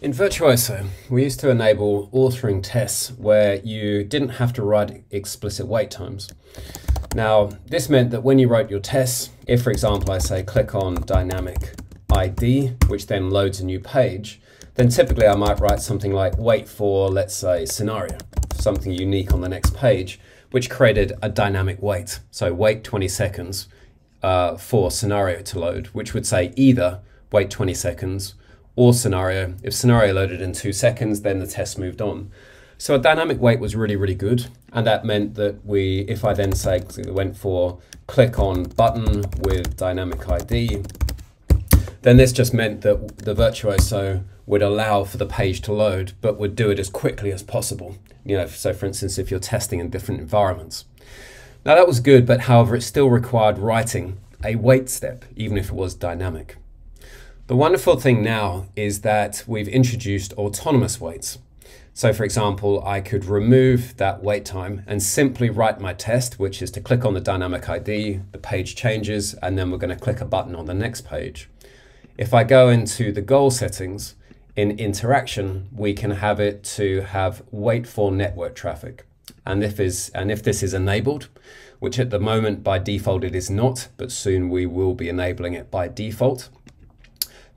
In Virtuoso, we used to enable authoring tests where you didn't have to write explicit wait times. Now, this meant that when you wrote your tests, if for example I say click on dynamic ID, which then loads a new page, then typically I might write something like wait for, let's say, scenario, something unique on the next page, which created a dynamic wait. So wait 20 seconds for scenario to load, which would say either wait 20 seconds or scenario. If scenario loaded in 2 seconds, then the test moved on. So a dynamic wait was really, really good. And that meant that if I then say, went for click on button with dynamic ID, then this just meant that the Virtuoso would allow for the page to load, but would do it as quickly as possible. So for instance, if you're testing in different environments. Now that was good, but however, it still required writing a wait step, even if it was dynamic. The wonderful thing now is that we've introduced autonomous waits. So for example, I could remove that wait time and simply write my test, which is to click on the dynamic ID, the page changes, and then we're going to click a button on the next page. If I go into the goal settings, in interaction, we can have it to have wait for network traffic. And if this is enabled, which at the moment by default it is not, but soon we will be enabling it by default,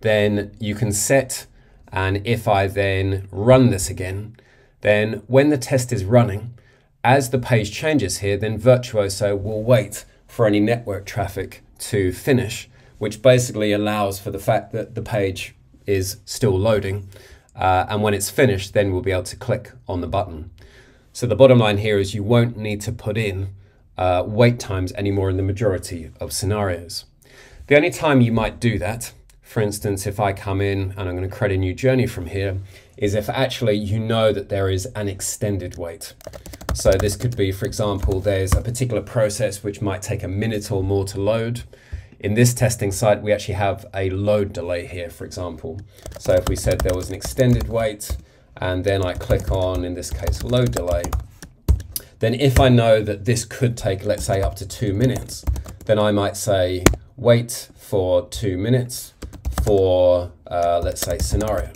then you can set, and if I then run this again, then when the test is running, as the page changes here, then Virtuoso will wait for any network traffic to finish, which basically allows for the fact that the page is still loading. And when it's finished, then we'll be able to click on the button. So the bottom line here is you won't need to put in wait times anymore in the majority of scenarios. The only time you might do that, for instance, if I come in and I'm going to create a new journey from here, is if actually you know that there is an extended wait. So this could be, for example, there's a particular process which might take a minute or more to load. In this testing site, we actually have a load delay here, for example. So if we said there was an extended wait, and then I click on, in this case, load delay, then if I know that this could take, let's say, up to 2 minutes, then I might say, wait for 2 minutes for, let's say, scenario.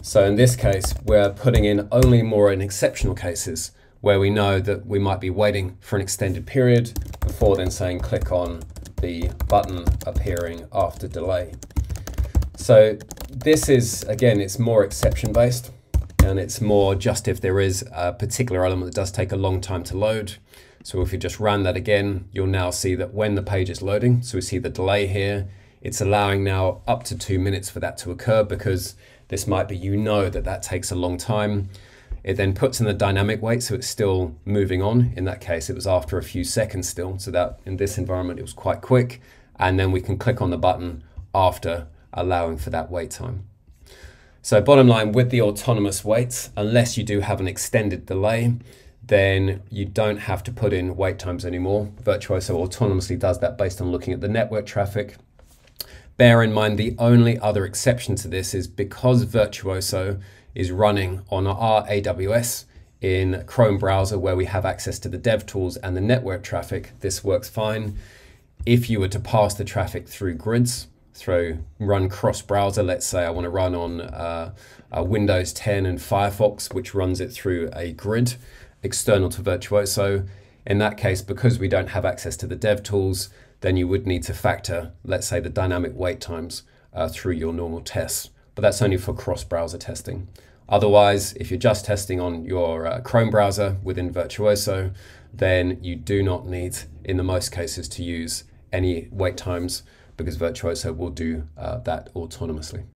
So in this case, we're putting in only more in exceptional cases where we know that we might be waiting for an extended period before then saying click on the button appearing after delay. So this is, again, it's more exception based, and it's more just if there is a particular element that does take a long time to load. So if you just run that again, you'll now see that when the page is loading, so we see the delay here, it's allowing now up to 2 minutes for that to occur, because this might be, that takes a long time. It then puts in the dynamic wait, so it's still moving on. In that case, it was after a few seconds still, so that in this environment, it was quite quick. And then we can click on the button after allowing for that wait time. So bottom line, with the autonomous waits, unless you do have an extended delay, then you don't have to put in wait times anymore. Virtuoso autonomously does that based on looking at the network traffic. Bear in mind, the only other exception to this is because Virtuoso is running on our AWS in Chrome browser, where we have access to the dev tools and the network traffic, this works fine. If you were to pass the traffic through grids, run cross browser, let's say I want to run on Windows 10 and Firefox, which runs it through a grid external to Virtuoso. In that case, because we don't have access to the dev tools, then you would need to factor, let's say, the dynamic wait times through your normal tests. But that's only for cross-browser testing. Otherwise, if you're just testing on your Chrome browser within Virtuoso, then you do not need, in the most cases, to use any wait times, because Virtuoso will do that autonomously.